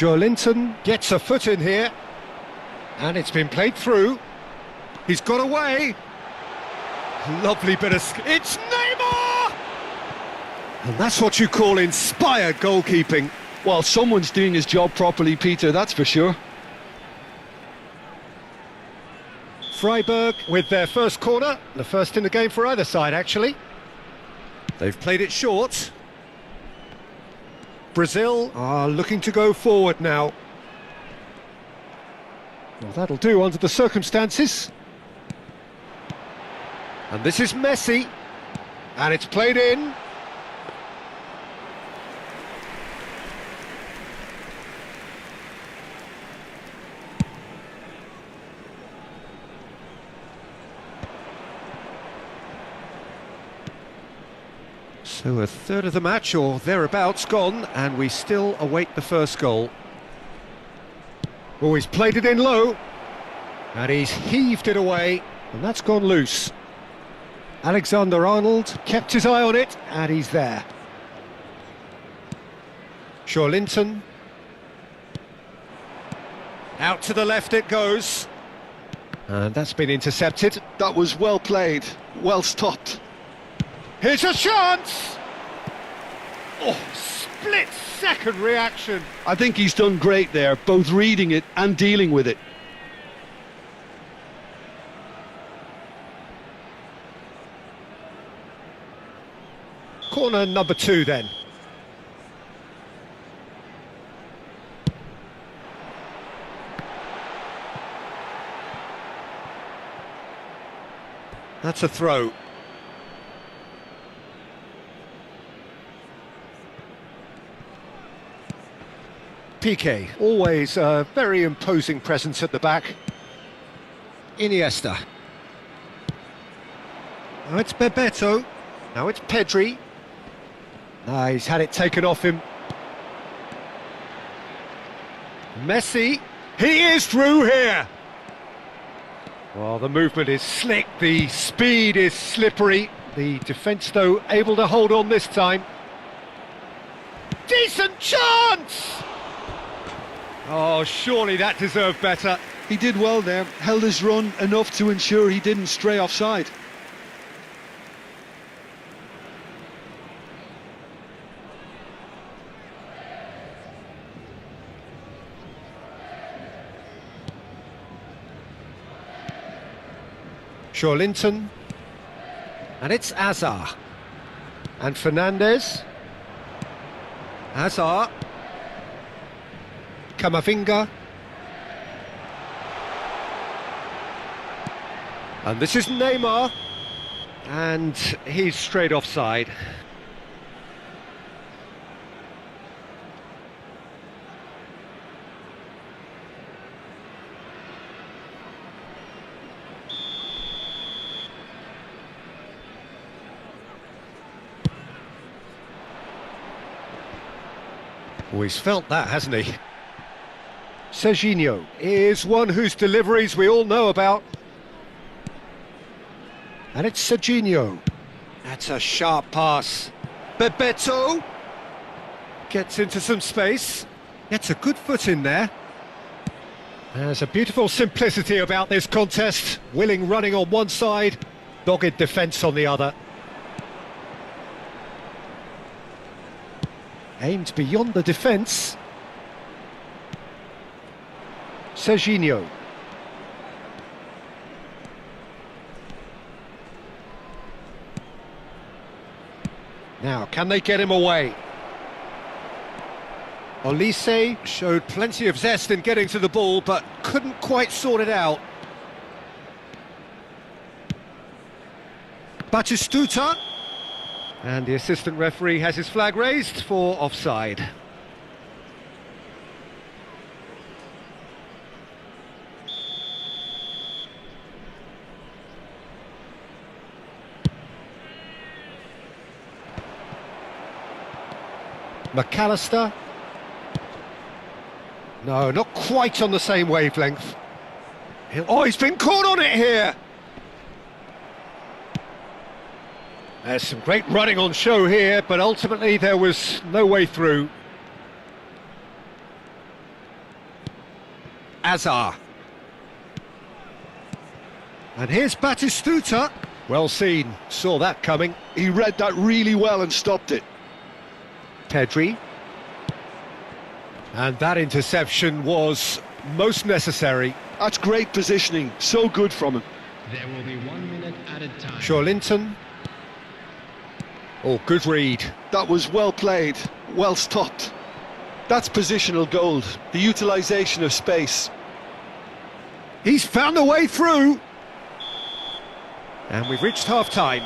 Linton gets a foot in here, and it's been played through. He's got away. Lovely bit of... It's Neymar! And that's what you call inspired goalkeeping. Well, someone's doing his job properly, Peter, that's for sure. Freiburg with their first corner, the first in the game for either side, actually. They've played it short. Brazil are looking to go forward now. Well, that'll do under the circumstances. And this is Messi. And it's played in. So a third of the match, or thereabouts, gone, and we still await the first goal. Oh, he's played it in low, and he's heaved it away, and that's gone loose. Alexander-Arnold kept his eye on it, and he's there. Linton. Out to the left it goes. And that's been intercepted. That was well played, well stopped. Here's a chance! Oh, split-second reaction. I think he's done great there, both reading it and dealing with it. Corner number 2 then. That's a throw. Piqué, always a very imposing presence at the back. Iniesta. Now it's Bebeto. Now it's Pedri. He's had it taken off him. Messi. He is through here. Well, the movement is slick, the speed is slippery. The defence, though, able to hold on this time. Decent chance! Oh, surely that deserved better. He did well there, held his run enough to ensure he didn't stray offside. Linton. And it's Azar. And Fernandez. Azar. Camavinga. And this is Neymar. And he's straight offside. Oh, he's felt that, hasn't he? Serginho is one whose deliveries we all know about. And it's Serginho. That's a sharp pass. Bebeto gets into some space. Gets a good foot in there. There's a beautiful simplicity about this contest. Willing running on one side, dogged defence on the other. Aimed beyond the defence. Serginho. Now, can they get him away? Olise showed plenty of zest in getting to the ball, but couldn't quite sort it out. Batistuta. And the assistant referee has his flag raised for offside. McAllister. No, not quite on the same wavelength. Oh, he's been caught on it here! There's some great running on show here, but ultimately there was no way through. Azar. And here's Batistuta. Well seen, saw that coming. He read that really well and stopped it. Pedri. And that interception was most necessary. That's great positioning, so good from him. There will be 1 minute added time. Linton. Oh, good read. That was well played, well stopped. That's positional gold, the utilisation of space. He's found a way through. And we've reached half-time.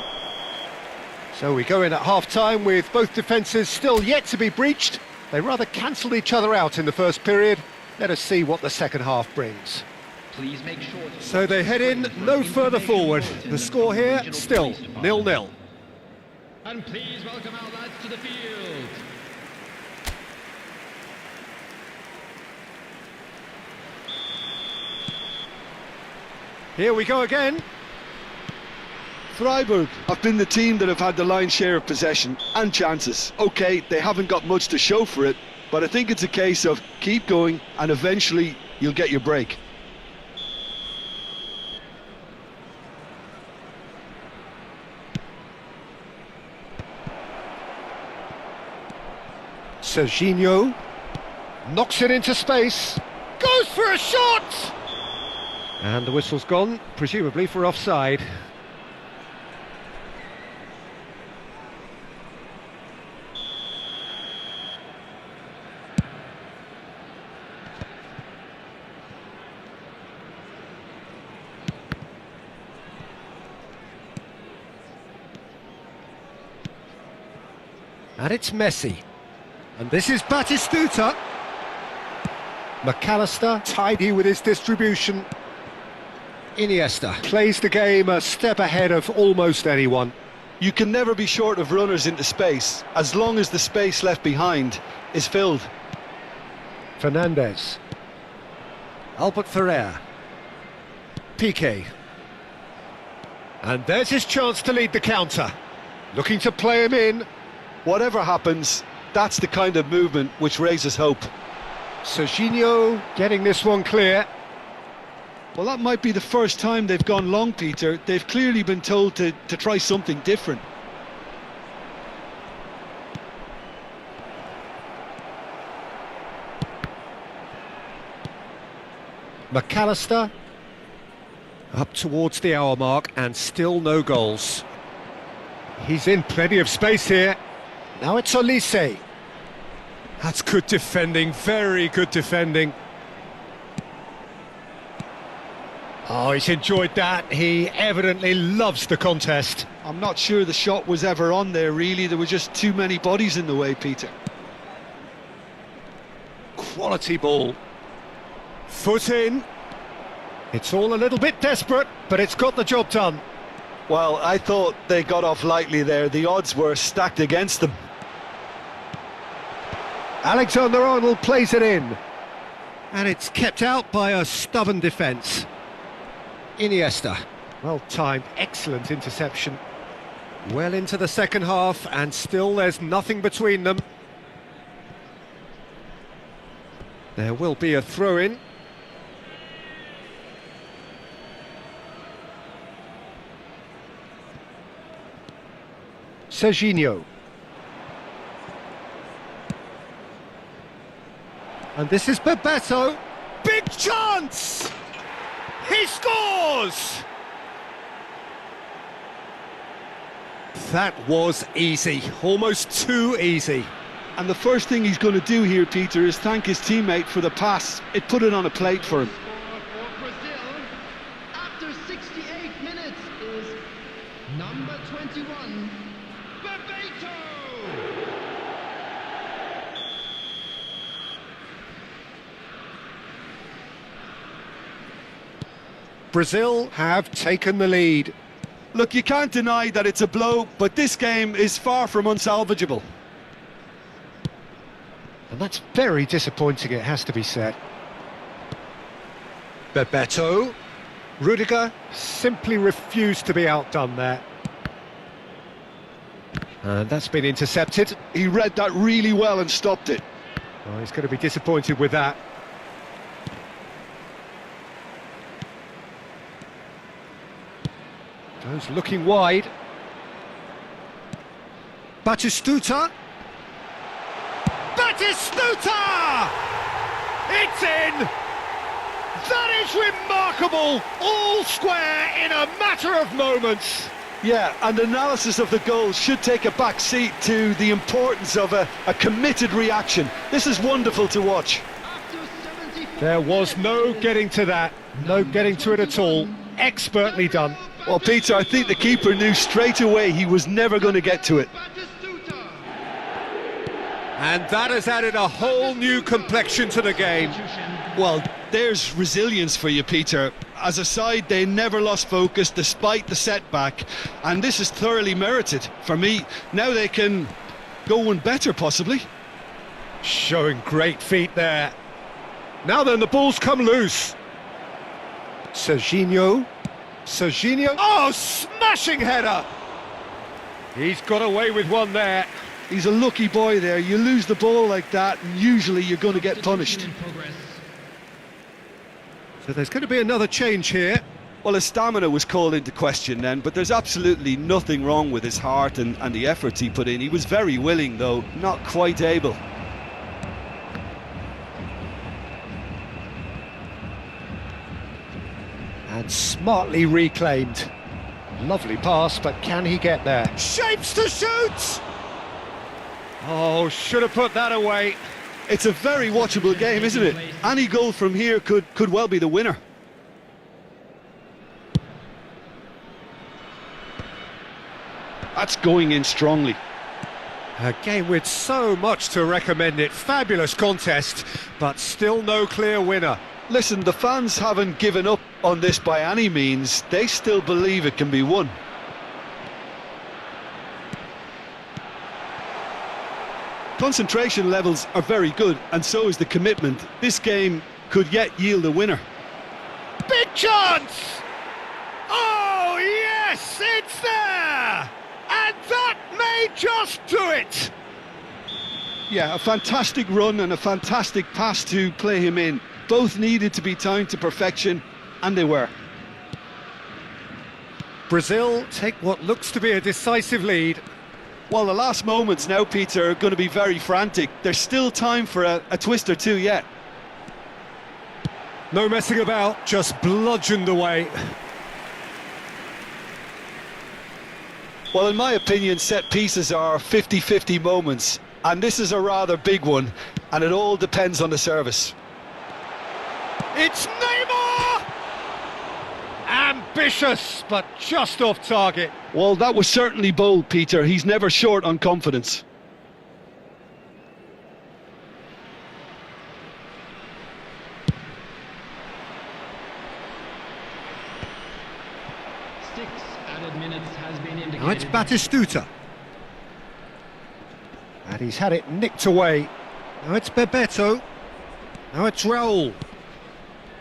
So we go in at half-time with both defences still yet to be breached. They rather cancelled each other out in the first period. Let us see what the second half brings. Please make sure. So they head in no further forward. The score here still 0-0. And please welcome our lads to the field. Here we go again. Freiburg have been the team that have had the lion's share of possession and chances. OK, they haven't got much to show for it, but I think it's a case of keep going and eventually you'll get your break. Serginho knocks it into space, goes for a shot! And the whistle's gone, presumably for offside. And it's Messi. And this is Batistuta. McAllister, tidy with his distribution. Iniesta plays the game a step ahead of almost anyone. You can never be short of runners into space, as long as the space left behind is filled. Fernandez. Albert Ferrer. Piqué. And there's his chance to lead the counter. Looking to play him in. Whatever happens, that's the kind of movement which raises hope. Serginho getting this one clear. Well, that might be the first time they've gone long, Peter. They've clearly been told to try something different. McAllister. Up towards the hour mark and still no goals. He's in plenty of space here. Now it's Olise. That's good defending, very good defending. Oh, he's enjoyed that. He evidently loves the contest. I'm not sure the shot was ever on there, really. There were just too many bodies in the way, Peter. Quality ball. Foot in. It's all a little bit desperate, but it's got the job done. Well, I thought they got off lightly there. The odds were stacked against them. Alexander-Arnold plays it in. And it's kept out by a stubborn defence. Iniesta. Well timed, excellent interception. Well into the second half, and still there's nothing between them. There will be a throw-in. Serginho. And this is Bebeto. Big chance! He scores! That was easy, almost too easy. And the first thing he's going to do here, Peter, is thank his teammate for the pass. It put it on a plate for him. For Brazil, after 68 minutes, is number 21, Bebeto! Brazil have taken the lead. Look, you can't deny that it's a blow, but this game is far from unsalvageable. And that's very disappointing, it has to be said. Bebeto. Rudiger simply refused to be outdone there. And that's been intercepted. He read that really well and stopped it. Oh, he's going to be disappointed with that. Goes looking wide. Batistuta. Batistuta! It's in! That is remarkable! All square in a matter of moments. Yeah, and analysis of the goal should take a back seat to the importance of a committed reaction. This is wonderful to watch. There was no getting to that, no getting to it at all. Expertly done. Well, Peter, I think the keeper knew straight away he was never going to get to it. And that has added a whole new complexion to the game. Well, there's resilience for you, Peter. As a side, they never lost focus despite the setback, and this is thoroughly merited. For me, now they can go one better, possibly. Showing great feet there. Now then, the ball's come loose. Serginho. Oh, smashing header! He's got away with one there. He's a lucky boy there. You lose the ball like that, and usually you're going to get punished. So there's going to be another change here. Well, his stamina was called into question then, but there's absolutely nothing wrong with his heart and the efforts he put in. He was very willing, though, not quite able. And smartly reclaimed. Lovely pass, but can he get there? Shapes to shoot! Oh, should have put that away. It's a very watchable game, isn't it? Any goal from here could well be the winner. That's going in strongly. A game with so much to recommend it. Fabulous contest, but still no clear winner. Listen, the fans haven't given up on this by any means. They still believe it can be won. Concentration levels are very good, and so is the commitment. This game could yet yield a winner. Big chance! Oh, yes, it's there! And that may just do it! Yeah, a fantastic run and a fantastic pass to play him in. Both needed to be timed to perfection, and they were. Brazil take what looks to be a decisive lead. Well, the last moments now, Peter, are going to be very frantic. There's still time for a twist or two yet. No messing about, just bludgeoned away. Well, in my opinion, set pieces are 50-50 moments, and this is a rather big one, and it all depends on the service. It's Neymar! Ambitious, but just off target. Well, that was certainly bold, Peter. He's never short on confidence. Now it's Batistuta. And he's had it nicked away. Now it's Bebeto. Now it's Raul.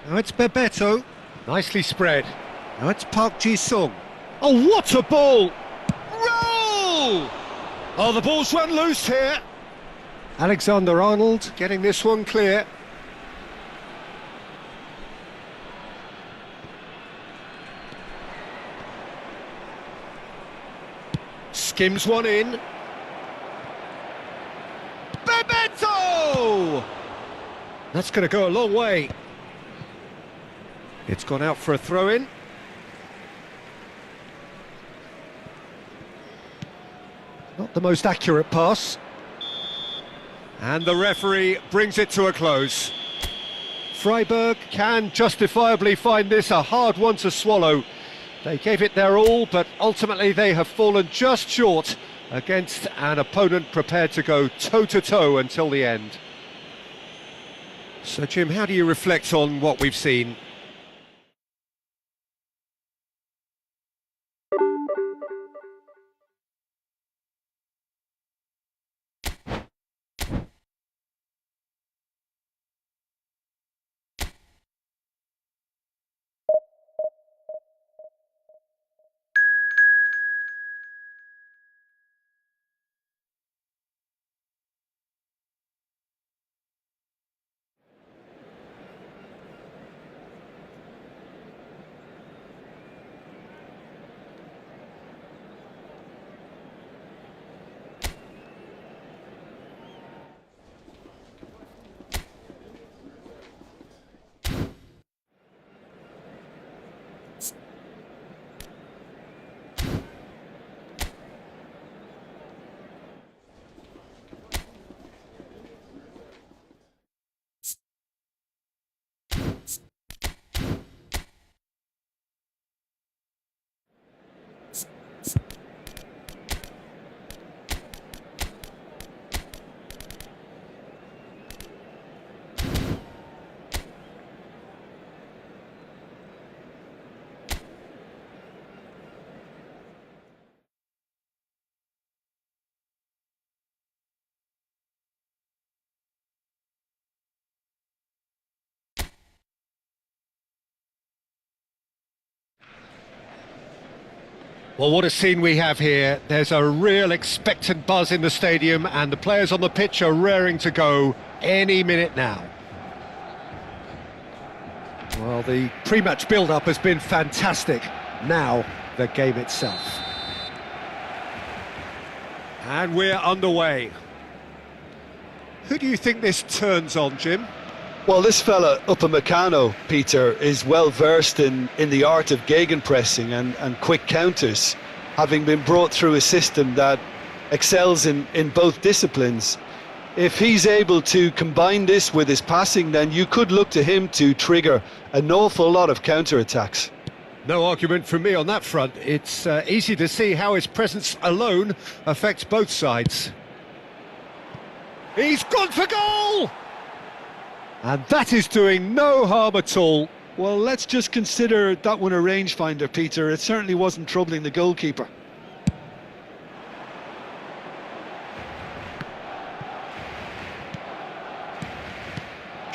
Now it's Bebeto. Nicely spread. Now it's Park Ji-sung. Oh, what a ball! Raul! Oh, the ball's run loose here. Alexander-Arnold getting this one clear. Skims one in. Bebeto! That's going to go a long way. It's gone out for a throw-in. Not the most accurate pass. And the referee brings it to a close. Freiburg can justifiably find this a hard one to swallow. They gave it their all, but ultimately they have fallen just short against an opponent prepared to go toe-to-toe until the end. So, Jim, how do you reflect on what we've seen? Well, what a scene we have here. There's a real expectant buzz in the stadium, and the players on the pitch are raring to go any minute now. Well, the pre-match build-up has been fantastic. Now, the game itself. And we're underway. Who do you think this turns on, Jim? Well, this fella, Upamecano, Peter, is well versed in the art of gegenpressing and quick counters, having been brought through a system that excels in both disciplines. If he's able to combine this with his passing, then you could look to him to trigger an awful lot of counter-attacks. No argument from me on that front. It's easy to see how his presence alone affects both sides. He's gone for goal! And that is doing no harm at all. Well, let's just consider that one a rangefinder, Peter. It certainly wasn't troubling the goalkeeper.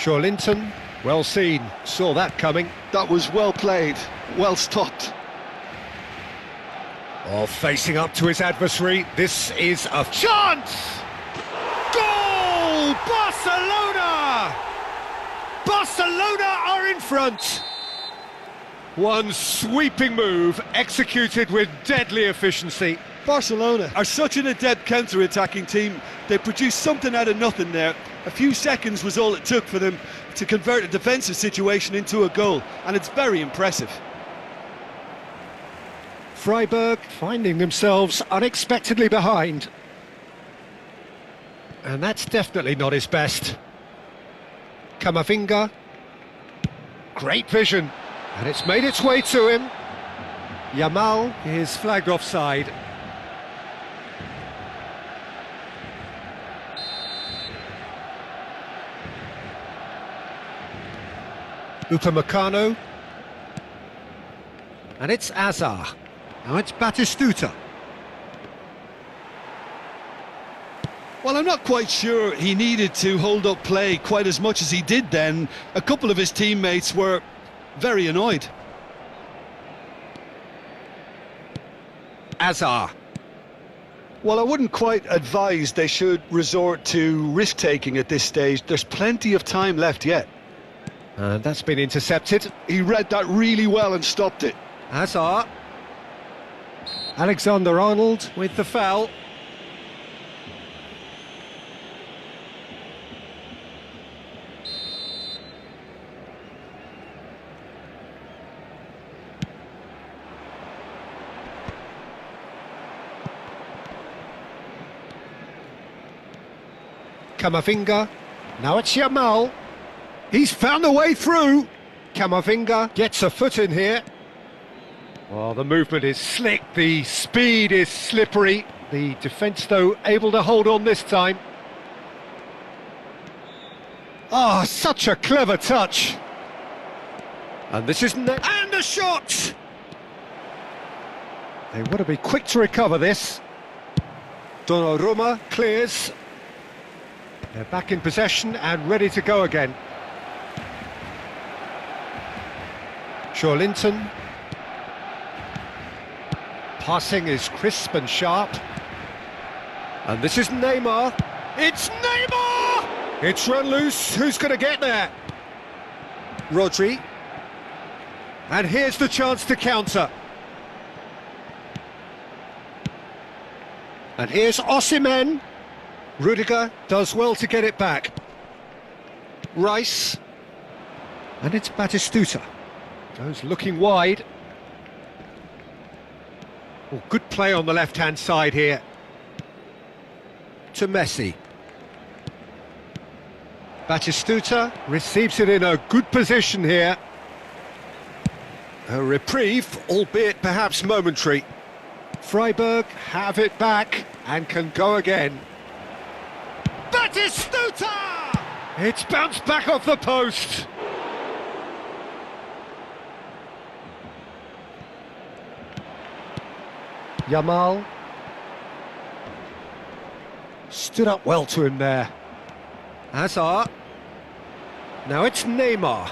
Linton, well seen, saw that coming. That was well played, well stopped. Oh, facing up to his adversary, this is a chance! Goal! Barcelona! Barcelona are in front! One sweeping move, executed with deadly efficiency. Barcelona are such an adept counter-attacking team. They produced something out of nothing there. A few seconds was all it took for them to convert a defensive situation into a goal, and it's very impressive. Freiburg finding themselves unexpectedly behind. And that's definitely not his best. Camavinga. Great vision. And it's made its way to him. Yamal is flagged offside. Upamecano. And it's Azar. Now it's Batistuta. Well, I'm not quite sure he needed to hold up play quite as much as he did then. A couple of his teammates were very annoyed. Azar. Well, I wouldn't quite advise they should resort to risk-taking at this stage. There's plenty of time left yet. And that's been intercepted. He read that really well and stopped it. Azar. Alexander-Arnold with the foul. Camavinga. Now it's Yamal. He's found a way through. Camavinga gets a foot in here. Well, the movement is slick, the speed is slippery. The defence, though, able to hold on this time. Ah, such a clever touch. And this is... And a shot! They want to be quick to recover this. Donnarumma clears. They're back in possession and ready to go again. Linton. Passing is crisp and sharp. And this is Neymar. It's Neymar! It's run loose. Who's going to get there? Rodri. And here's the chance to counter. And here's Osimhen. Rudiger does well to get it back. Rice. And it's Batistuta. Goes looking wide. Oh, good play on the left-hand side here. To Messi. Batistuta receives it in a good position here. A reprieve, albeit perhaps momentary. Freiburg have it back and can go again. Batistuta! It's bounced back off the post. Yamal. Stood up well to him there. Azar. Now it's Neymar.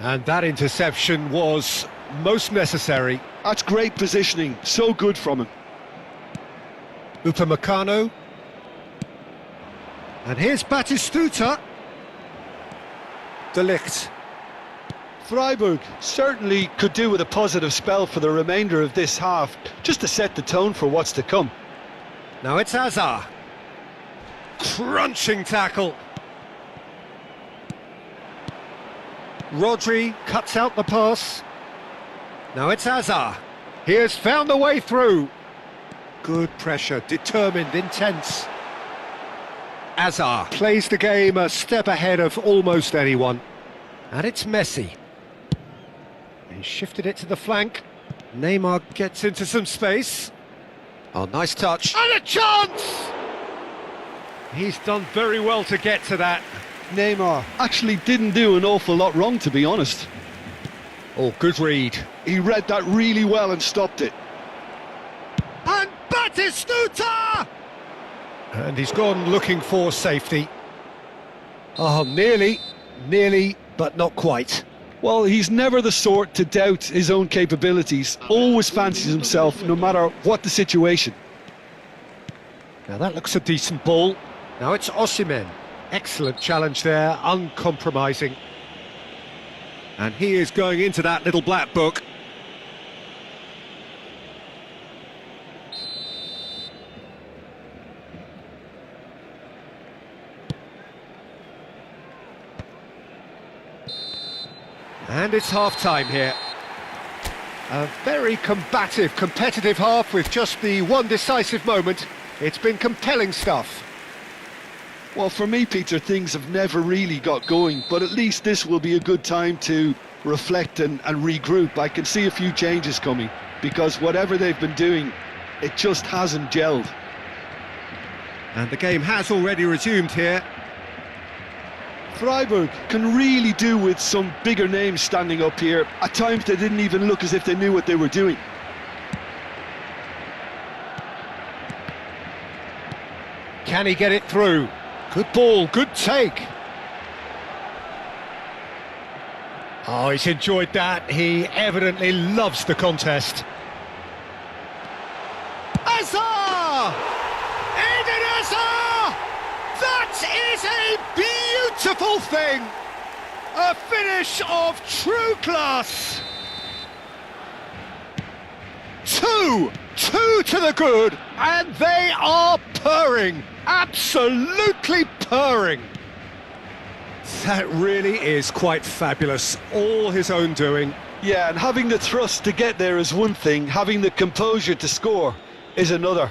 And that interception was most necessary. That's great positioning, so good from him. Upamecano. And here's Batistuta. De Ligt. Freiburg certainly could do with a positive spell for the remainder of this half, just to set the tone for what's to come. Now it's Hazard. Crunching tackle. Rodri cuts out the pass. Now it's Hazard. He has found the way through. Good pressure, determined, intense. Hazard plays the game a step ahead of almost anyone. And it's Messi. He shifted it to the flank. Neymar gets into some space. Oh, nice touch. And a chance! He's done very well to get to that. Neymar actually didn't do an awful lot wrong, to be honest. Oh, good read. He read that really well and stopped it. And Batistuta! And he's gone looking for safety. Oh, nearly, but not quite. Well, he's never the sort to doubt his own capabilities. Always fancies himself, no matter what the situation. Now that looks a decent ball. Now it's Osimhen. Excellent challenge there, uncompromising. And he is going into that little black book. And it's half-time here. A very combative, competitive half with just the one decisive moment. It's been compelling stuff. Well, for me, Peter, things have never really got going, but at least this will be a good time to reflect and regroup. I can see a few changes coming, because whatever they've been doing, it just hasn't gelled. And the game has already resumed here. Freiburg can really do with some bigger names standing up here. At times they didn't even look as if they knew what they were doing. Can he get it through? Good ball, good take. Oh, he's enjoyed that. He evidently loves the contest. Hazard! Eden Hazard! That is a beautiful thing! A finish of true class! Two to the good, and they are purring, absolutely purring. That really is quite fabulous, all his own doing. Yeah, and having the thrust to get there is one thing, having the composure to score is another.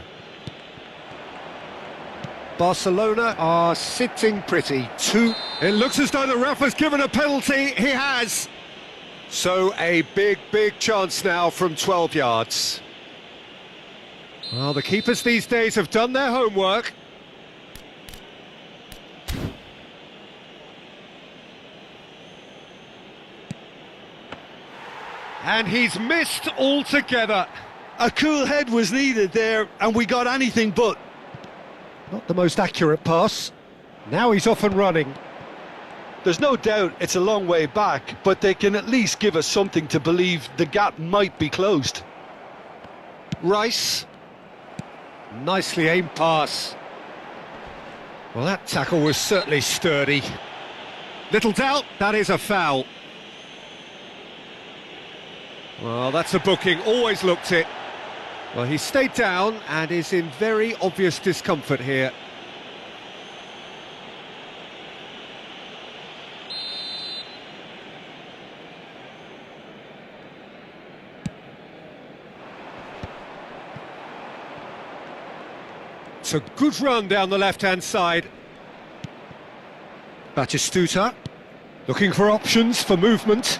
Barcelona are sitting pretty. It looks as though the ref has given a penalty. He has. So a big chance now from 12 yards. Well, the keepers these days have done their homework. And he's missed altogether. A cool head was needed there, and we got anything but. Not the most accurate pass. Now he's off and running. There's no doubt it's a long way back, but they can at least give us something to believe the gap might be closed. Rice. Nicely aimed pass. Well, that tackle was certainly sturdy. Little doubt, that is a foul. Well, that's a booking, always looked it. Well, he stayed down and is in very obvious discomfort here. It's a good run down the left-hand side. Batistuta, looking for options for movement.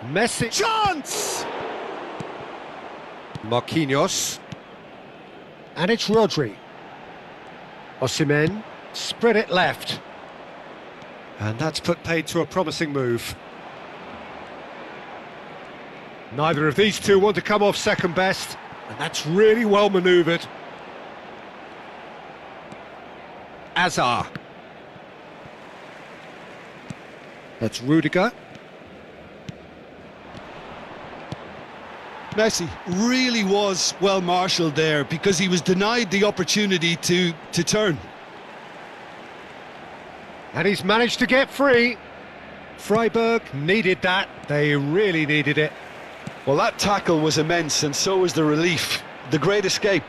Messi, chance! Marquinhos. And it's Rodri. Osimhen, spread it left. And that's put paid to a promising move. Neither of these two want to come off second best, and that's really well manoeuvred. Hazard. That's Rudiger. Messi really was well marshalled there because he was denied the opportunity to turn. And he's managed to get free. Freiburg needed that. They really needed it. Well, that tackle was immense, and so was the relief. The great escape.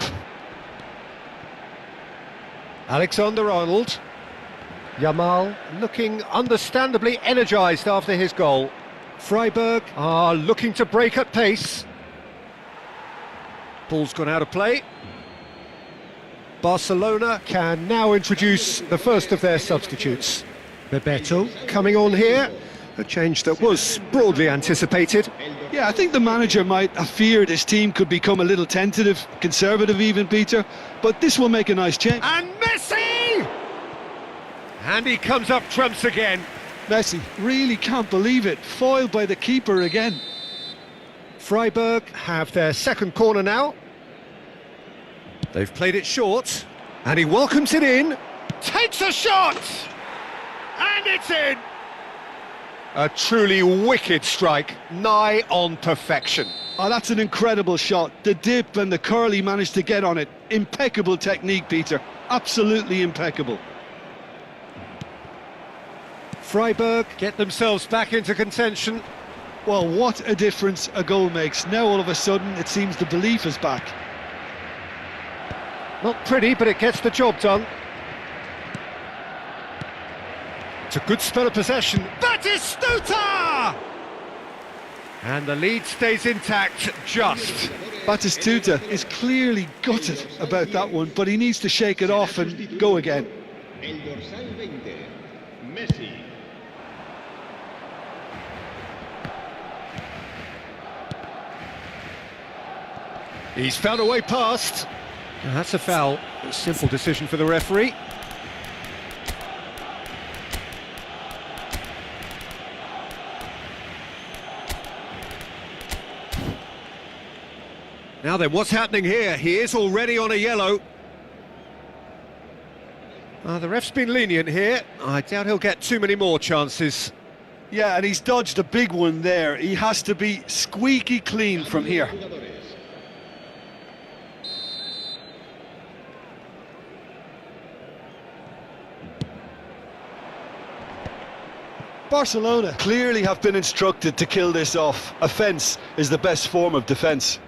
Alexander-Arnold. Yamal looking understandably energised after his goal. Freiburg are looking to break at pace. Ball's gone out of play. Barcelona can now introduce the first of their substitutes. Bebeto coming on here, a change that was broadly anticipated. Yeah, I think the manager might have feared his team could become a little tentative, conservative even, Peter, but this will make a nice change. And Messi! And he comes up trumps again. Messi really can't believe it, foiled by the keeper again. Freiburg have their second corner now. They've played it short, and he welcomes it in, takes a shot, and it's in! A truly wicked strike, nigh on perfection. Oh, that's an incredible shot. The dip and the curl he managed to get on it. Impeccable technique, Peter. Absolutely impeccable. Freiburg get themselves back into contention. Well, what a difference a goal makes. Now all of a sudden it seems the belief is back. Not pretty, but it gets the job done. It's a good spell of possession. Batistuta! And the lead stays intact, just. Batistuta is clearly gutted about that one, but he needs to shake it off and go again. El dorsal 20, Messi. He's found a way past. That's a foul. A simple decision for the referee. Now then, what's happening here? He is already on a yellow. The ref's been lenient here. I doubt he'll get too many more chances. Yeah, and he's dodged a big one there. He has to be squeaky clean from here. Barcelona clearly have been instructed to kill this off. Offence is the best form of defence.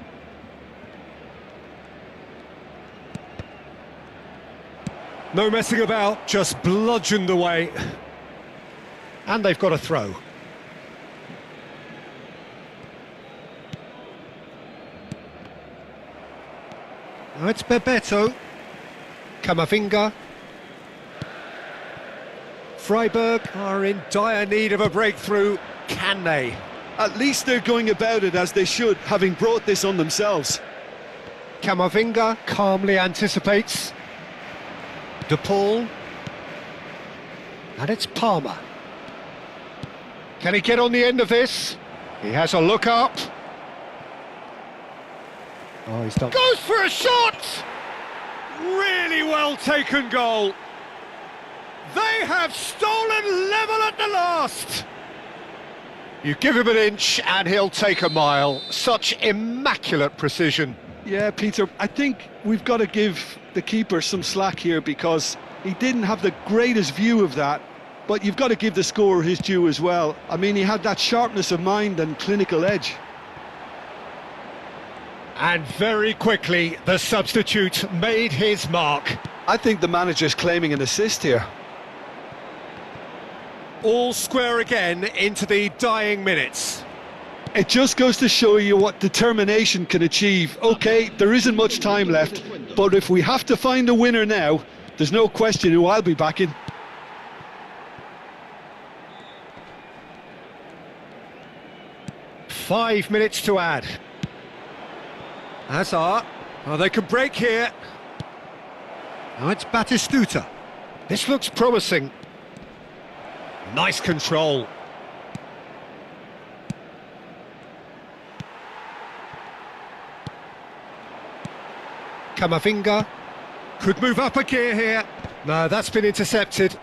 No messing about, just bludgeoned away. And they've got a throw. Now it's Bebeto. Camavinga. Freiburg are in dire need of a breakthrough. Can they? At least they're going about it as they should, having brought this on themselves. Camavinga calmly anticipates. De Paul. And it's Palmer. Can he get on the end of this? He has a look up. Oh, he's done. Goes for a shot! Really well taken goal. They have stolen level at the last. You give him an inch and he'll take a mile. Such immaculate precision. Yeah, Peter, I think we've got to give the keeper some slack here because he didn't have the greatest view of that, but you've got to give the scorer his due as well. I mean, he had that sharpness of mind and clinical edge. And very quickly, the substitute made his mark. I think the manager's claiming an assist here. All square again into the dying minutes. It just goes to show you what determination can achieve. OK, there isn't much time left, but if we have to find a winner now, there's no question who I'll be backing. Five minutes to add. Hazard. Oh, they could break here. Now it's Batistuta. This looks promising. Nice control. Camavinga could move up a gear here. No, that's been intercepted.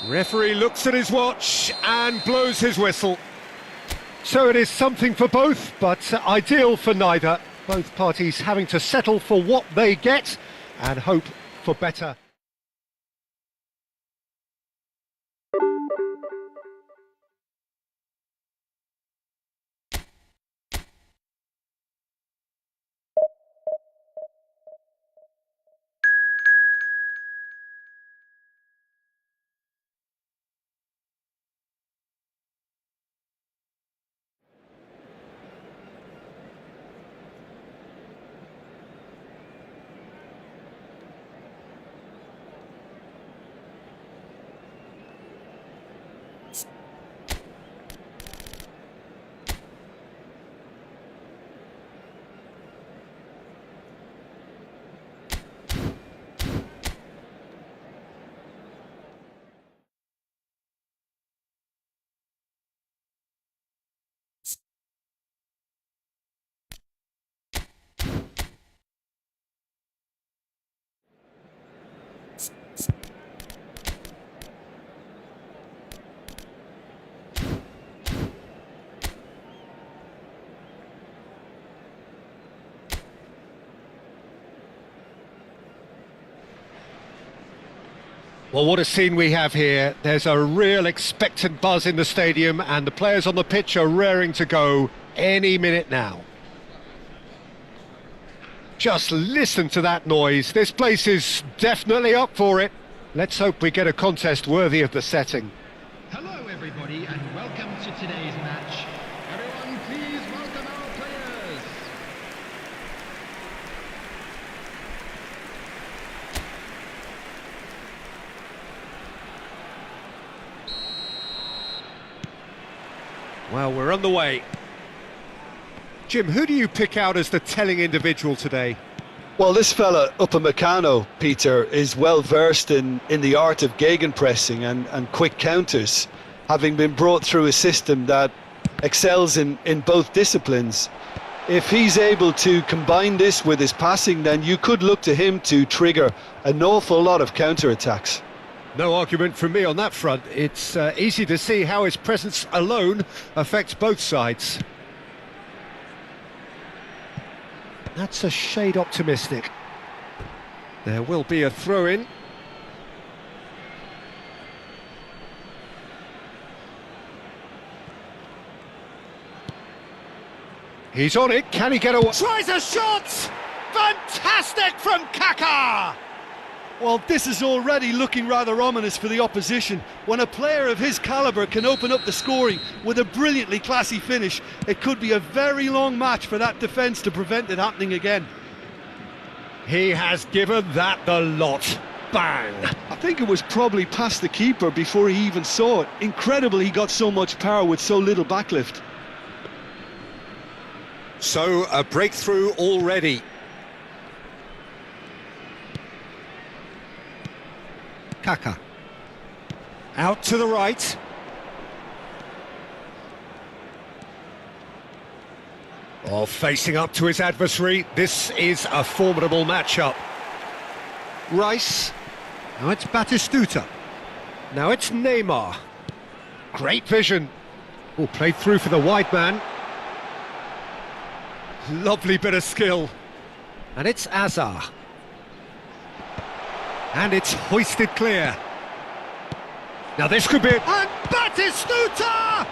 Referee looks at his watch and blows his whistle. So it is something for both, but ideal for neither. Both parties having to settle for what they get and hope for better. Well, what a scene we have here. There's a real expectant buzz in the stadium and the players on the pitch are raring to go any minute now. Just listen to that noise. This place is definitely up for it. Let's hope we get a contest worthy of the setting. Hello everybody and welcome to today's match. Everyone please welcome our players. Well, we're on the way. Jim, who do you pick out as the telling individual today? Well, this fella, Upamecano, Peter, is well versed in the art of gegenpressing and quick counters, having been brought through a system that excels in both disciplines. If he's able to combine this with his passing, then you could look to him to trigger an awful lot of counter-attacks. No argument from me on that front. It's easy to see how his presence alone affects both sides. That's a shade optimistic. There will be a throw-in. He's on it, can he get away? Tries a shot! Fantastic from Kaká! Well, this is already looking rather ominous for the opposition. When a player of his calibre can open up the scoring with a brilliantly classy finish, it could be a very long match for that defence to prevent it happening again. He has given that the lot. Bang! I think it was probably past the keeper before he even saw it. Incredible he got so much power with so little backlift. So, a breakthrough already. Kaká. Out to the right. Oh, facing up to his adversary. This is a formidable matchup. Rice. Now it's Batistuta. Now it's Neymar. Great vision. Oh, played through for the wide man. Lovely bit of skill. And it's Azar. And it's hoisted clear. Now this could be it. And Batistuta!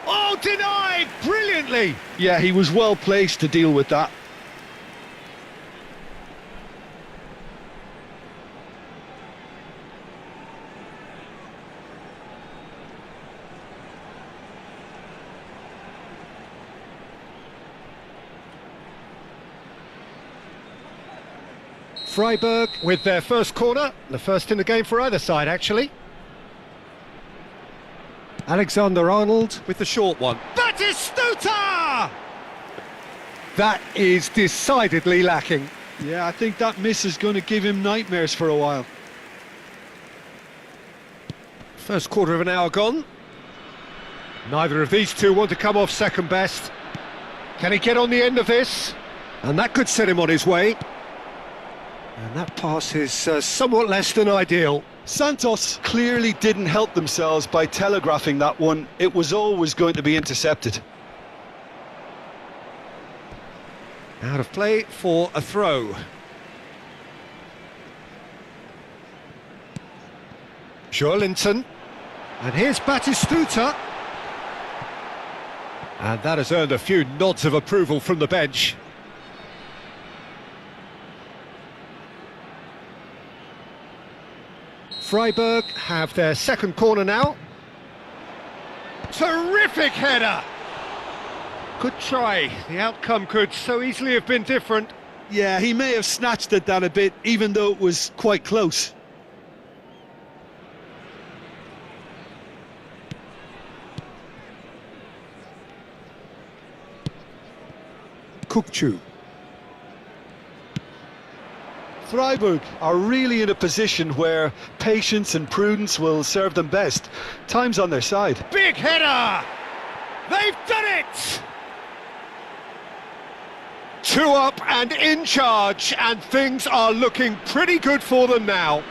Oh, denied brilliantly. Yeah, he was well placed to deal with that. Freiburg with their first corner, the first in the game for either side actually. Alexander-Arnold with the short one. Batistuta! That is decidedly lacking. Yeah, I think that miss is going to give him nightmares for a while. First quarter of an hour gone. Neither of these two want to come off second best. Can he get on the end of this? And that could set him on his way. And that pass is somewhat less than ideal. Santos clearly didn't help themselves by telegraphing that one. It was always going to be intercepted. Out of play for a throw. Joelinton. And here's Batistuta. And that has earned a few nods of approval from the bench. Freiburg have their second corner now. Terrific header! Good try. The outcome could so easily have been different. Yeah, he may have snatched at that a bit, even though it was quite close. Kukcu. Freiburg are really in a position where patience and prudence will serve them best. Time's on their side. Big header! They've done it! 2 up and in charge, and things are looking pretty good for them now.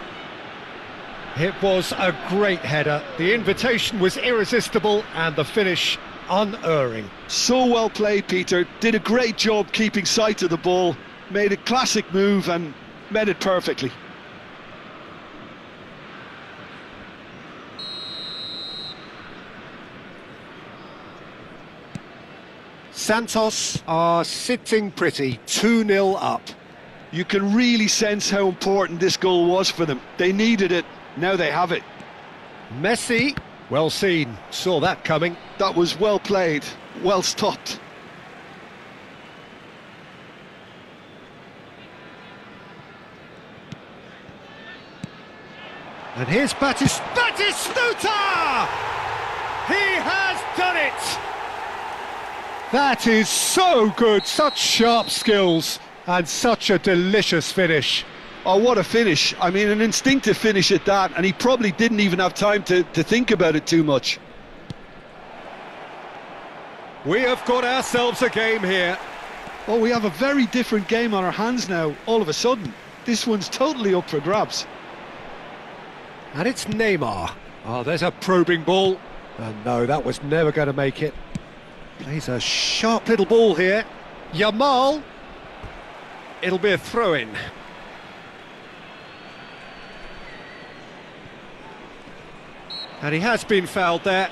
It was a great header. The invitation was irresistible and the finish unerring. So well played, Peter. Did a great job keeping sight of the ball. Made a classic move and met it perfectly. Santos are sitting pretty, 2-0 up. You can really sense how important this goal was for them. They needed it, now they have it. Messi, well seen, saw that coming. That was well played, well stopped. And here's Batistuta! He has done it! That is so good, such sharp skills and such a delicious finish. Oh, what a finish. I mean, an instinctive finish at that, and he probably didn't even have time to think about it too much. We have got ourselves a game here. Oh, we have a very different game on our hands now, all of a sudden. This one's totally up for grabs. And it's Neymar. Oh, there's a probing ball. And no, that was never going to make it. Plays a sharp little ball here. Yamal. It'll be a throw-in. And he has been fouled there.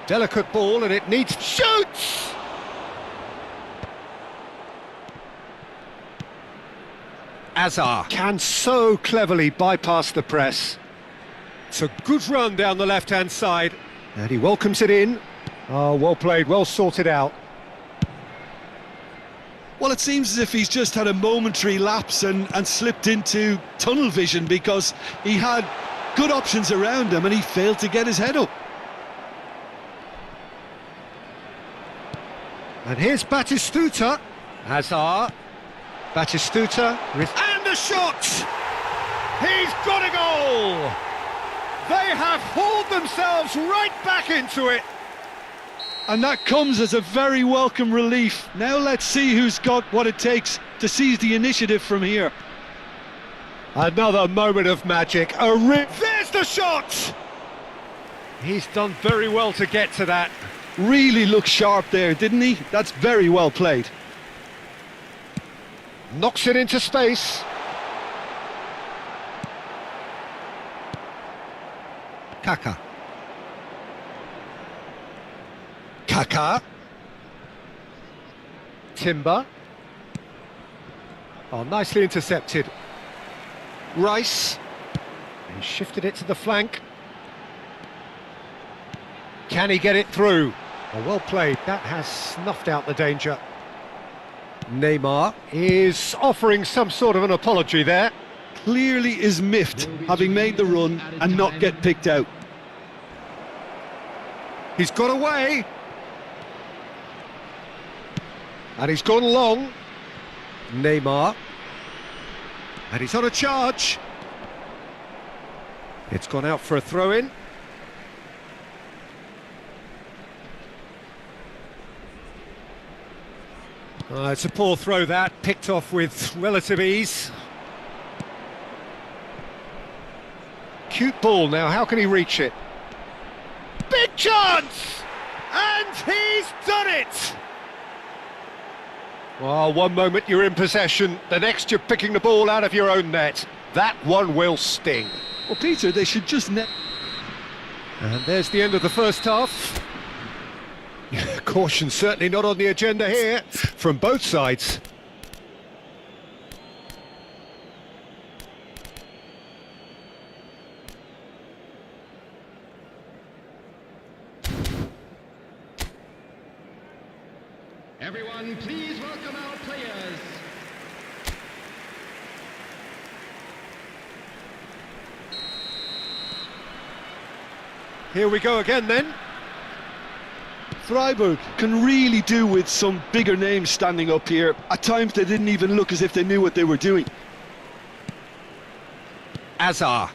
Delicate ball and it needs... Shoots! Azar can so cleverly bypass the press. It's a good run down the left-hand side. And he welcomes it in. Oh, well played, well sorted out. Well, it seems as if he's just had a momentary lapse and slipped into tunnel vision because he had good options around him and he failed to get his head up. And here's Batistuta. Hazard. Batistuta. And a shot! He's got a goal! They have hauled themselves right back into it. And that comes as a very welcome relief. Now let's see who's got what it takes to seize the initiative from here. Another moment of magic. There's the shot! He's done very well to get to that. Really looked sharp there, didn't he? That's very well played. Knocks it into space. Kaka. Timber. Oh, nicely intercepted. Rice. He shifted it to the flank. Can he get it through? Oh, well played. That has snuffed out the danger. Neymar is offering some sort of an apology there. Clearly is miffed, having made the run and not get picked out. He's got away. And he's gone long. Neymar And he's on a charge. It's gone out for a throw-in. It's a poor throw that, picked off with relative ease. Cute ball now, how can he reach it? Big chance! And he's done it! Well, one moment you're in possession, the next you're picking the ball out of your own net. That one will sting. Well, Peter, they should just... And there's the end of the first half. Caution certainly not on the agenda here, from both sides. Everyone, please welcome our players. Here we go again then. Freiburg can really do with some bigger names standing up here. At times they didn't even look as if they knew what they were doing. Azar.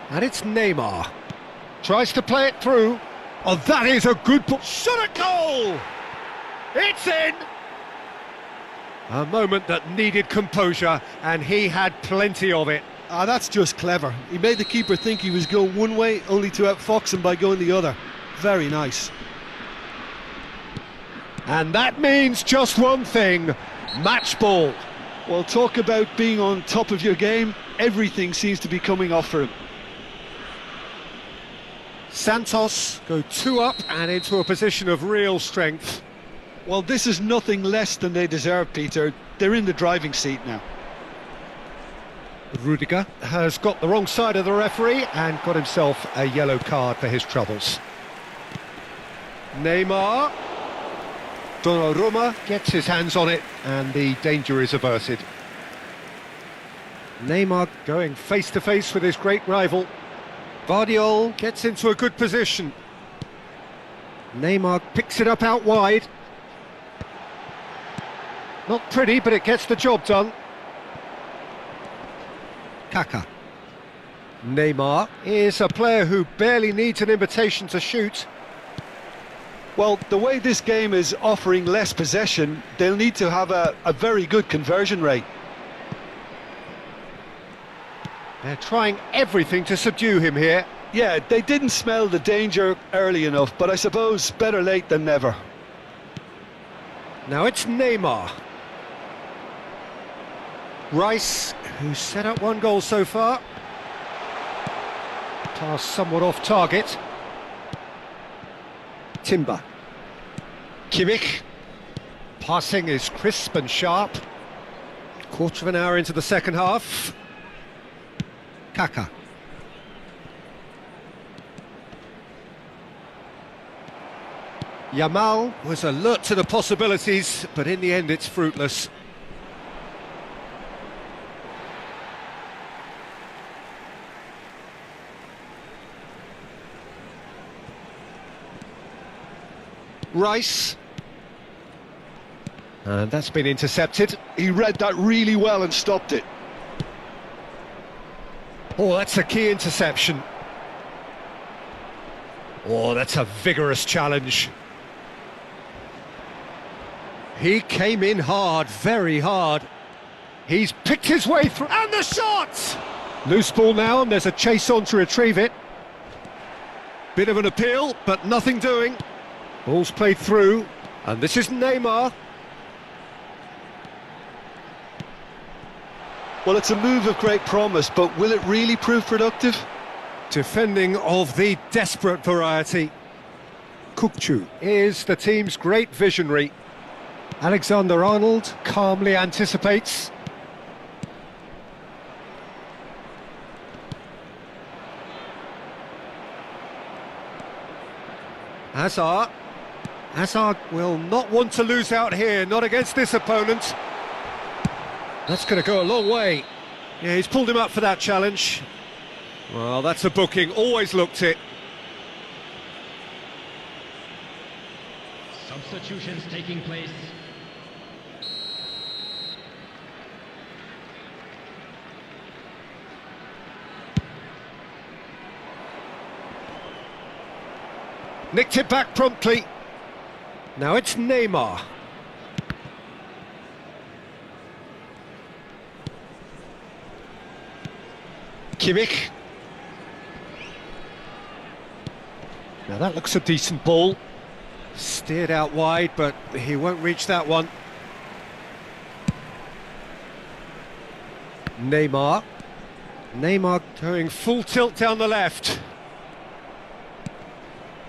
And it's Neymar. Tries to play it through. Oh, that is a good ball. Shot at goal! It's in! A moment that needed composure, and he had plenty of it. Ah, that's just clever. He made the keeper think he was going one way, only to outfox him by going the other. Very nice. And that means just one thing, match ball. Well, talk about being on top of your game. Everything seems to be coming off for him. Santos go 2 up and into a position of real strength. Well, this is nothing less than they deserve, Peter. They're in the driving seat now. Rudiger has got the wrong side of the referee and got himself a yellow card for his troubles. Neymar. Donnarumma gets his hands on it and the danger is averted. Neymar going face to face with his great rival. Vardiol gets into a good position. Neymar picks it up out wide. Not pretty, but it gets the job done. Kaka. Neymar is a player who barely needs an invitation to shoot. Well, the way this game is offering less possession, they'll need to have a very good conversion rate. They're trying everything to subdue him here. Yeah, they didn't smell the danger early enough, but I suppose better late than never. Now it's Neymar. Rice, who's set up 1 goal so far. Pass somewhat off target. Timber. Kimmich. Passing is crisp and sharp. Quarter of an hour into the second half. Kaka. Yamal was alert to the possibilities, but in the end it's fruitless. Rice. And that's been intercepted. He read that really well and stopped it. Oh, that's a key interception. Oh, that's a vigorous challenge. He came in hard, very hard. He's picked his way through, and the shot! Loose ball now, and there's a chase on to retrieve it. Bit of an appeal, but nothing doing. Ball's played through, and this is Neymar. Well, it's a move of great promise, but will it really prove productive? Defending of the desperate variety. Kukçu is the team's great visionary. Alexander-Arnold calmly anticipates. Hazard. Hazard will not want to lose out here, not against this opponent. That's going to go a long way. Yeah, he's pulled him up for that challenge. Well, that's a booking, always looked it. Substitutions taking place. Nicked it back promptly. Now it's Neymar. Kimmich. Now that looks a decent ball. Steered out wide, but he won't reach that one. Neymar. Neymar going full tilt down the left.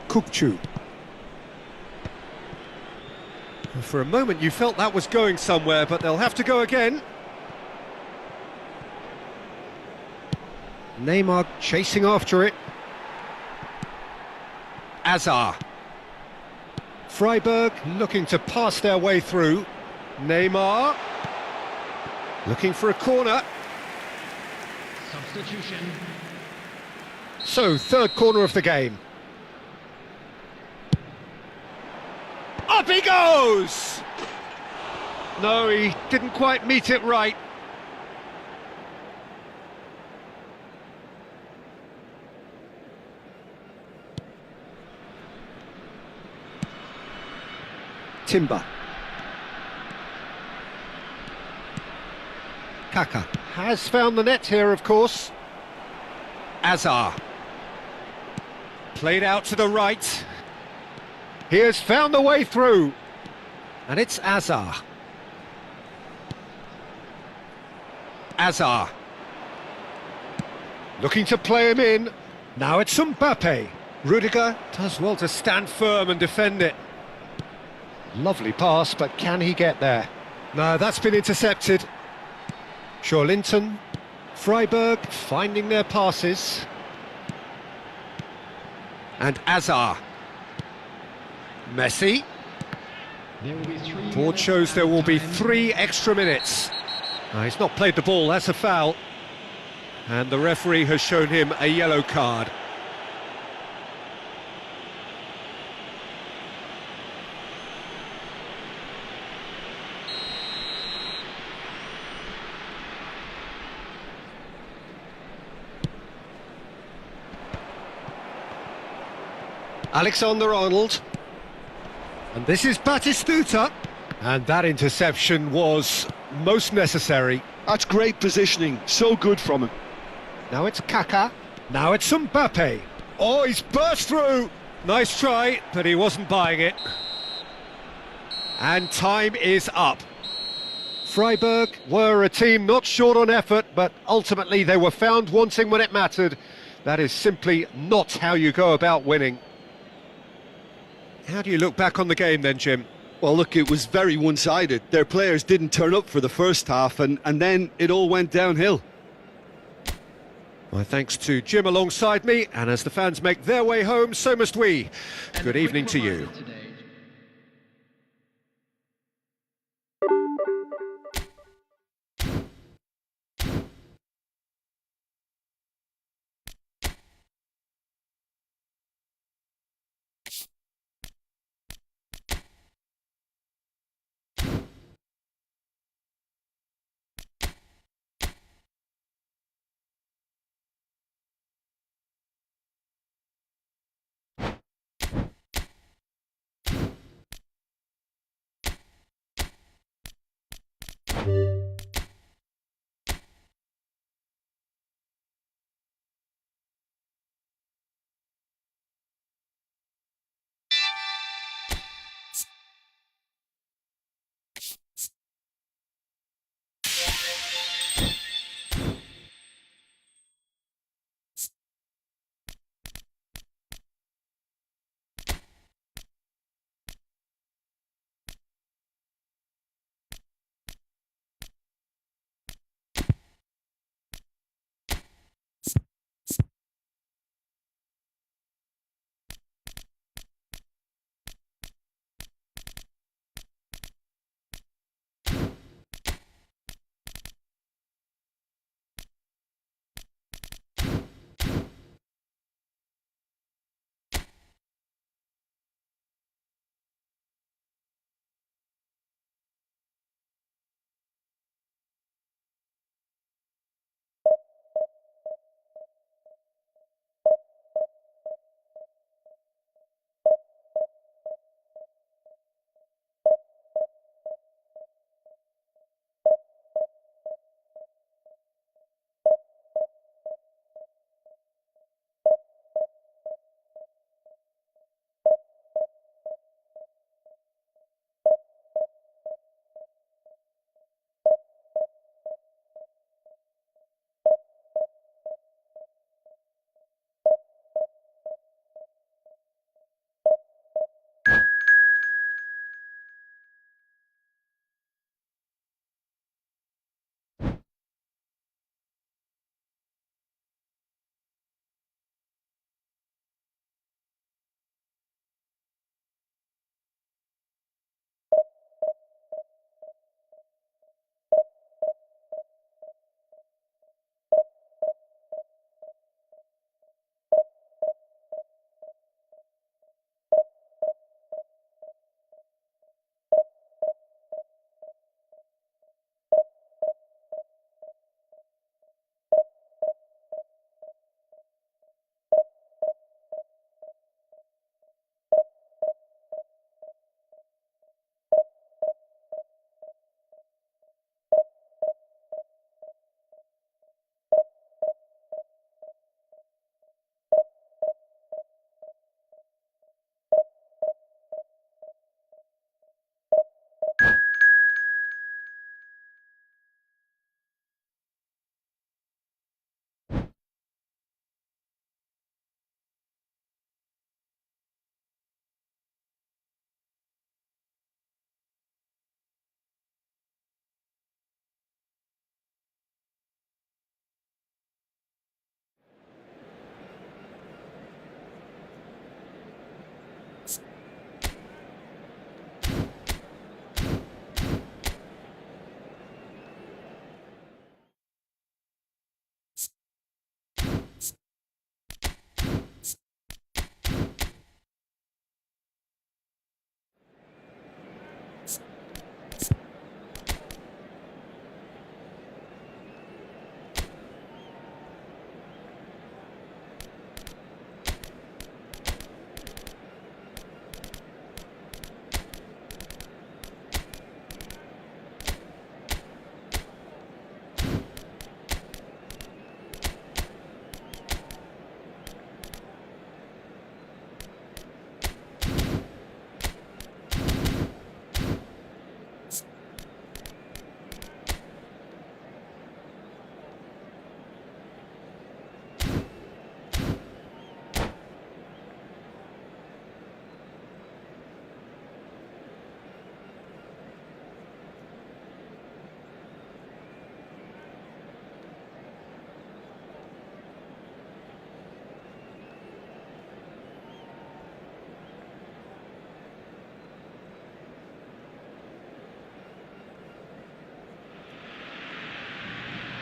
Kukçu. For a moment you felt that was going somewhere, but they'll have to go again. Neymar chasing after it. Azar. Freiburg looking to pass their way through. Neymar looking for a corner. Substitution. So, third corner of the game. Up he goes! No, he didn't quite meet it right. Timber. Kaka has found the net here, of course. Azar. Played out to the right. He has found the way through. And it's Azar. Azar. Looking to play him in. Now it's Mbappe. Rudiger does well to stand firm and defend it. Lovely pass, but can he get there? No, that's been intercepted. Linton. Freiburg finding their passes. And Azar. Messi. There will be 3 Board shows there will be 3 extra minutes. He's not played the ball, that's a foul. And the referee has shown him a yellow card. Alexander-Arnold. And this is Batistuta. And that interception was most necessary. That's great positioning, so good from him. Now it's Kaka. Now it's Mbappe. Oh, he's burst through. Nice try, but he wasn't buying it. And time is up. Freiburg were a team not short on effort, but ultimately they were found wanting when it mattered. That is simply not how you go about winning. How do you look back on the game then, Jim? Well, look, it was very one-sided. Their players didn't turn up for the first half, and then it all went downhill. My thanks to Jim alongside me, and as the fans make their way home, so must we. Good evening to you. Today.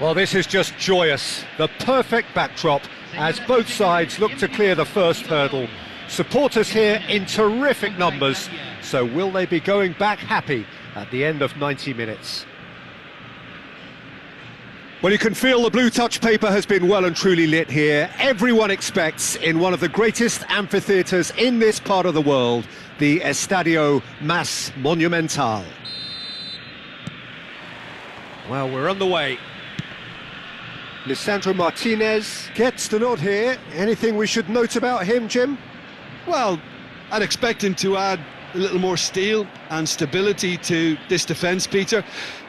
Well, this is just joyous. The perfect backdrop as both sides look to clear the first hurdle. Supporters here in terrific numbers, so will they be going back happy at the end of 90 minutes? Well, you can feel the blue touch paper has been well and truly lit here. Everyone expects, in one of the greatest amphitheatres in this part of the world, the Estadio Más Monumental. Well, we're on the way. Lisandro Martinez gets the nod here. Anything we should note about him, Jim? Well, I'd expect him to add a little more steel and stability to this defence, Peter.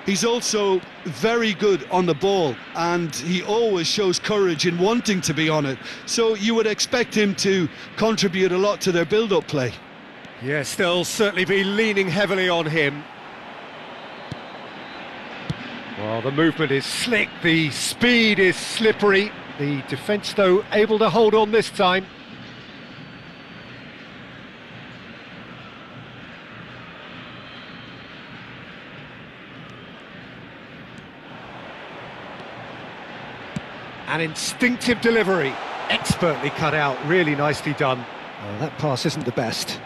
He's also very good on the ball, and he always shows courage in wanting to be on it. So you would expect him to contribute a lot to their build-up play. Yes, they'll certainly be leaning heavily on him. Well, the movement is slick, the speed is slippery. The defence, though, able to hold on this time. An instinctive delivery, expertly cut out, really nicely done. Oh, that pass isn't the best.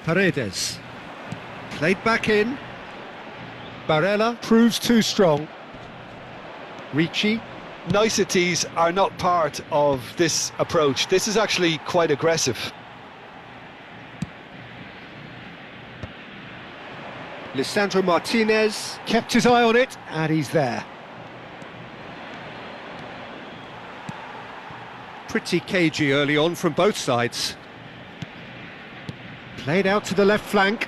Paredes, played back in. Barella proves too strong. Ricci. Niceties are not part of this approach. This is actually quite aggressive. Lisandro Martinez kept his eye on it, and he's there. Pretty cagey early on from both sides. Played out to the left flank.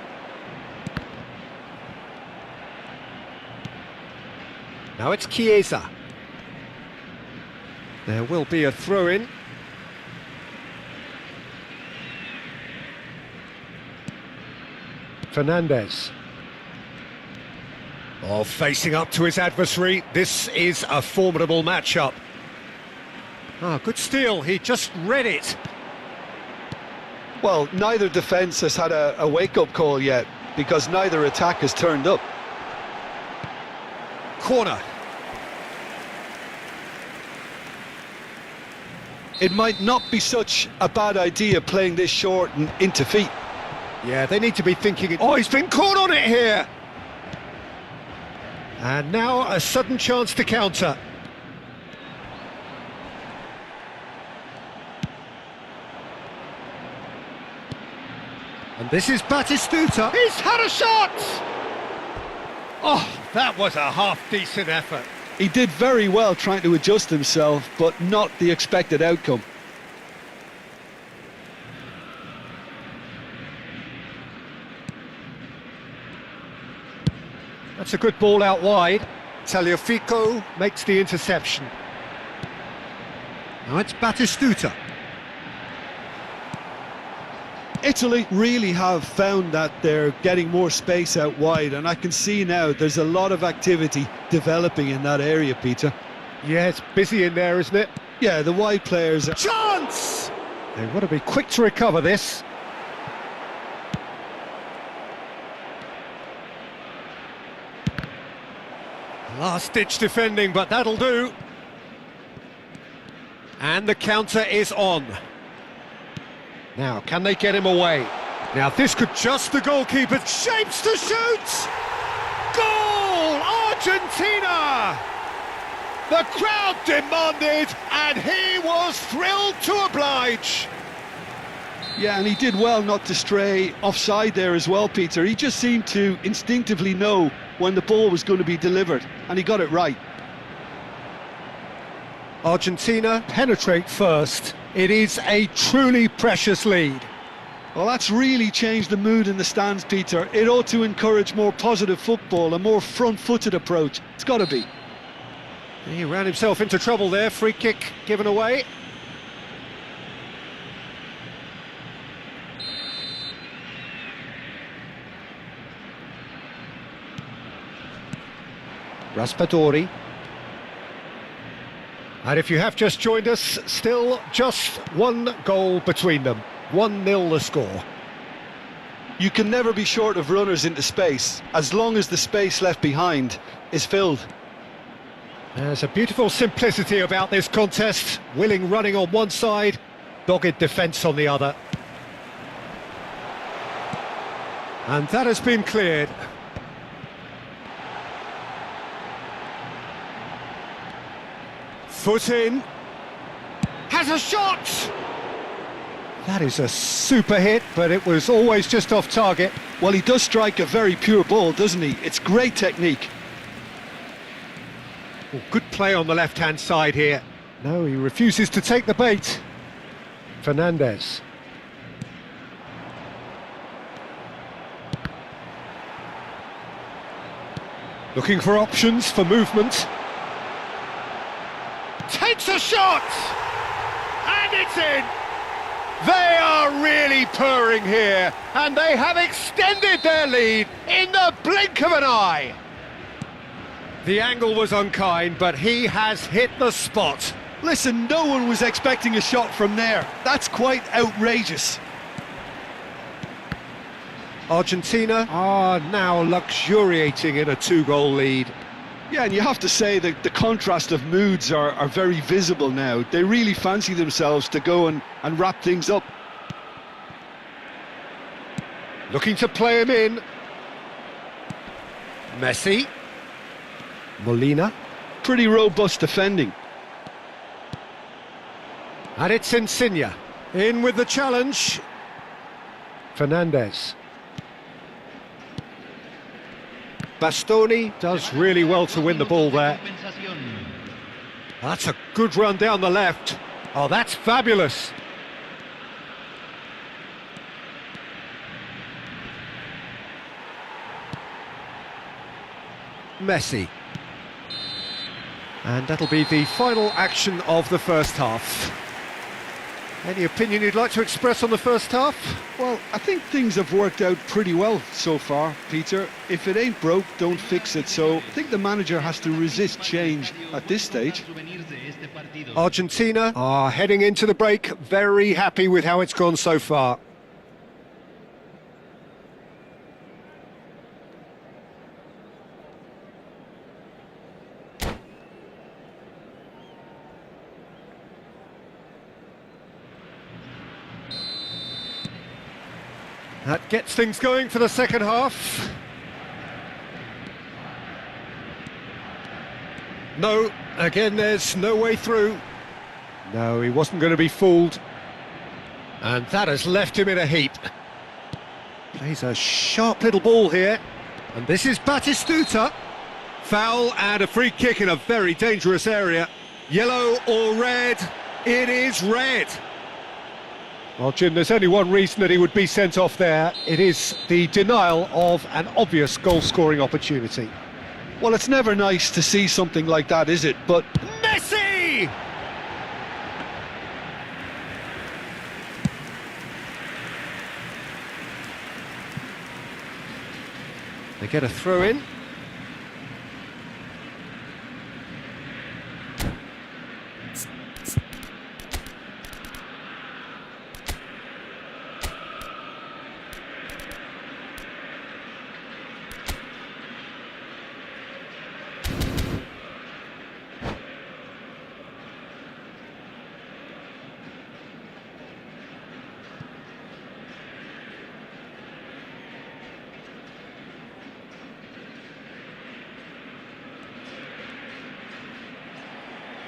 Now it's Chiesa. There will be a throw-in. Fernandez. Oh, facing up to his adversary. This is a formidable matchup. Ah, good steal. He just read it. Well, neither defence has had a wake-up call yet, because neither attack has turned up. Corner. It might not be such a bad idea playing this short and into feet. Yeah, they need to be thinking... Oh, he's been caught on it here! And now a sudden chance to counter. And this is Batistuta. He's had a shot! Oh, that was a half-decent effort. He did very well trying to adjust himself, but not the expected outcome. That's a good ball out wide. Tagliafico makes the interception. Now it's Batistuta. Italy really have found that they're getting more space out wide, and I can see now there's a lot of activity developing in that area, Peter. Yeah, it's busy in there, isn't it? Yeah, the wide players... Chance! They want to be quick to recover this. Last-ditch defending, but that'll do. And the counter is on. Now, can they get him away? Now, this could just the goalkeeper. Shapes to shoot! Goal! Argentina! The crowd demanded, and he was thrilled to oblige. Yeah, and he did well not to stray offside there as well, Peter. He just seemed to instinctively know when the ball was going to be delivered, and he got it right. Argentina penetrate first. It is a truly precious lead. Well, that's really changed the mood in the stands, Peter. It ought to encourage more positive football, a more front-footed approach. It's got to be. He ran himself into trouble there. Free kick given away. Raspadori. And if you have just joined us, still just one goal between them. 1-0 the score. You can never be short of runners into space, as long as the space left behind is filled. There's a beautiful simplicity about this contest. Willing running on one side, dogged defence on the other. And that has been cleared. Foot in. Has a shot! That is a super hit, but it was always just off target. Well, he does strike a very pure ball, doesn't he? It's great technique. Oh, good play on the left-hand side here. No, he refuses to take the bait. Fernandez. Looking for options for movement. Takes a shot! And it's in! They are really purring here, and they have extended their lead in the blink of an eye. The angle was unkind, but he has hit the spot. Listen, no one was expecting a shot from there. That's quite outrageous. Argentina are now luxuriating in a 2-goal lead. Yeah, and you have to say that the contrast of moods are very visible now. They really fancy themselves to go and wrap things up. Looking to play him in. Messi. Molina. Pretty robust defending. And it's Insigne. In with the challenge. Fernandez. Bastoni does really well to win the ball there. That's a good run down the left. Oh, that's fabulous. Messi. And that'll be the final action of the first half. Any opinion you'd like to express on the first half? Well, I think things have worked out pretty well so far, Peter. If it ain't broke, don't fix it. So I think the manager has to resist change at this stage. Argentina are heading into the break, very happy with how it's gone so far. That gets things going for the second half. No, again there's no way through. No, he wasn't going to be fooled. And that has left him in a heap. Plays a sharp little ball here. And this is Batistuta. Foul and a free kick in a very dangerous area. Yellow or red? It is red. Well, Jim, there's only one reason that he would be sent off there. It is the denial of an obvious goal-scoring opportunity. Well, it's never nice to see something like that, is it? But Messi! They get a throw in.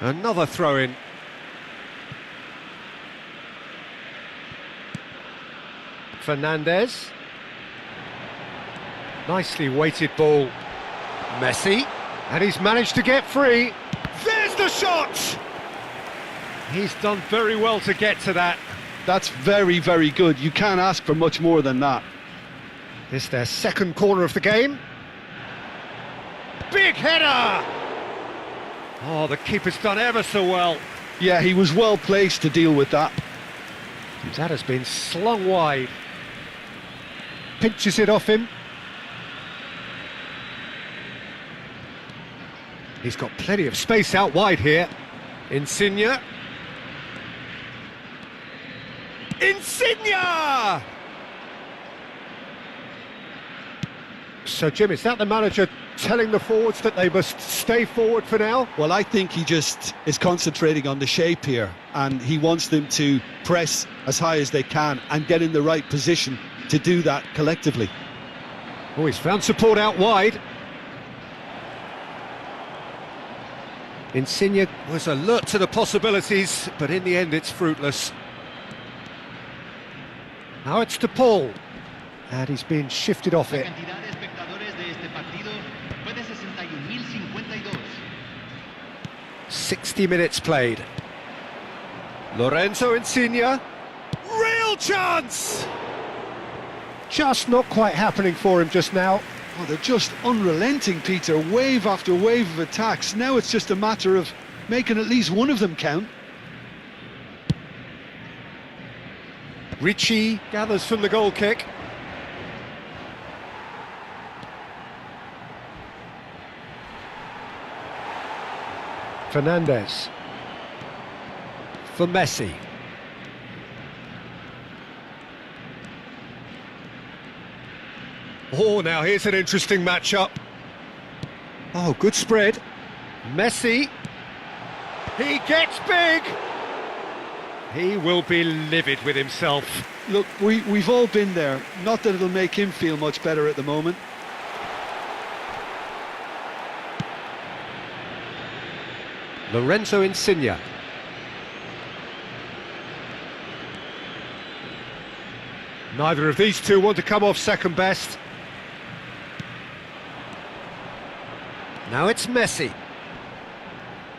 Another throw-in. Fernandez. Nicely weighted ball. Messi. And he's managed to get free. There's the shot! He's done very well to get to that. that's very, very good. You can't ask for much more than that. This their second corner of the game. Big header! Oh, the keeper's done ever so well. Yeah, he was well placed to deal with that. That has been slung wide. Pinches it off him. He's got plenty of space out wide here. Insigne. Insigne! So, Jim, is that the manager telling the forwards that they must stay forward for now? Well, I think he just is concentrating on the shape here, and he wants them to press as high as they can and get in the right position to do that collectively. Oh, he's found support out wide. Insigne was alert to the possibilities, but in the end it's fruitless. Now it's to Paul, and he's been shifted off it. 60 minutes played. Lorenzo Insigne, real chance! Just not quite happening for him just now. Oh, they're just unrelenting, Peter, wave after wave of attacks. Now it's just a matter of making at least one of them count. Ricci gathers from the goal kick. Fernandez. For Messi. Oh, now here's an interesting matchup. Oh, good spread. Messi. He gets big. He will be livid with himself. Look, we've all been there. Not that it'll make him feel much better at the moment. Lorenzo Insigne. Neither of these two want to come off second best. Now it's Messi.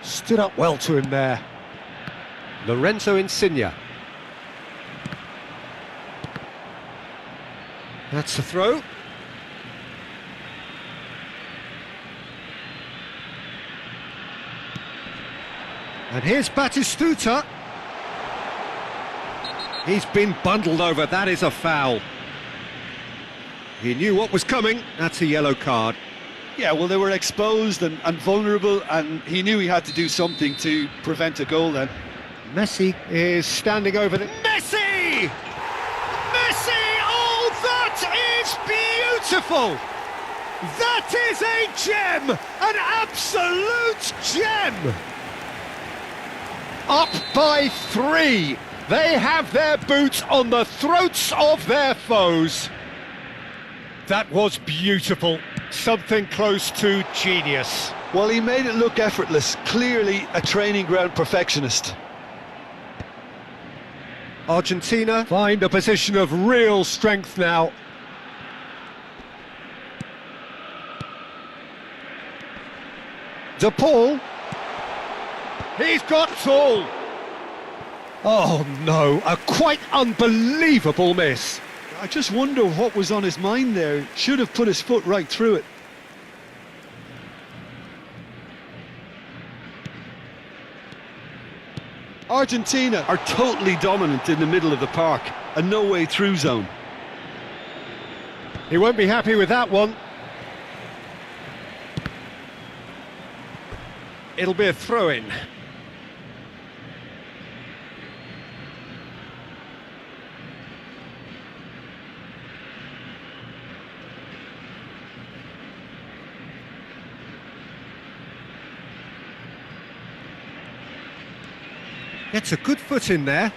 Stood up well to him there. Lorenzo Insigne. That's the throw. And here's Batistuta. He's been bundled over, that is a foul. He knew what was coming, that's a yellow card. Yeah, well, they were exposed and vulnerable, and he knew he had to do something to prevent a goal then. Messi is standing over the... Messi! Messi! Oh, that is beautiful! That is a gem! An absolute gem! Up by 3. They have their boots on the throats of their foes. That was beautiful. Something close to genius. Well, he made it look effortless. Clearly a training ground perfectionist. Argentina find a position of real strength now. De Paul. He's got it all. Oh no, a quite unbelievable miss. I just wonder what was on his mind there. Should have put his foot right through it. Argentina are totally dominant in the middle of the park, a no-way through zone. He won't be happy with that one. It'll be a throw-in. Gets a good foot in there.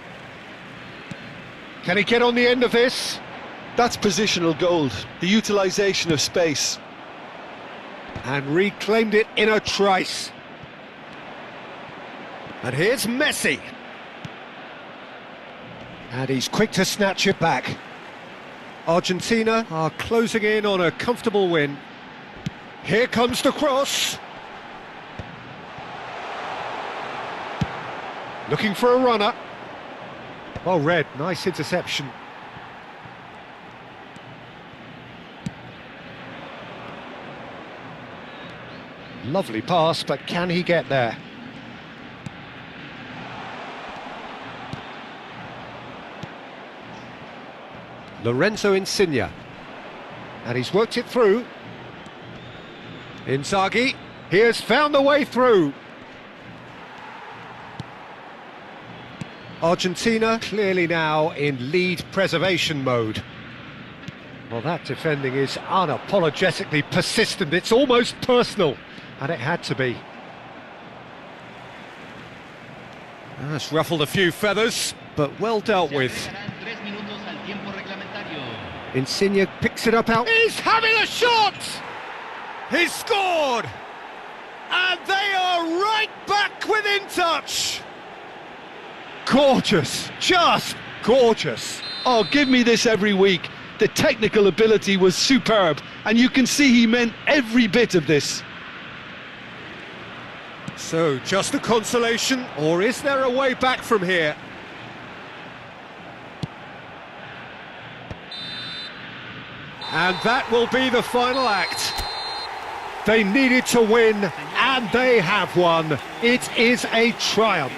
Can he get on the end of this? That's positional gold, the utilisation of space. And reclaimed it in a trice. And here's Messi. And he's quick to snatch it back. Argentina are closing in on a comfortable win. Here comes the cross. Looking for a runner. Well read, nice interception. Lovely pass, but can he get there? Lorenzo Insigne. And he's worked it through. Inzaghi, he has found the way through. Argentina clearly now in lead preservation mode. Well, that defending is unapologetically persistent. It's almost personal, and it had to be. That's ruffled a few feathers, but well dealt with. Insigne picks it up out. He's having a shot! He's scored! And they are right back within touch! Gorgeous, just gorgeous. Oh, give me this every week. The technical ability was superb, and you can see he meant every bit of this. So, just a consolation, or is there a way back from here? And that will be the final act. They needed to win, and they have won. It is a triumph.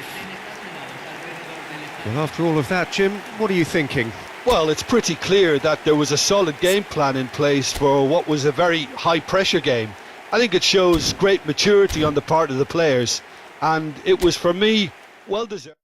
Well, after all of that, Jim, what are you thinking? Well, it's pretty clear that there was a solid game plan in place for what was a very high-pressure game. I think it shows great maturity on the part of the players, and it was, for me, well deserved.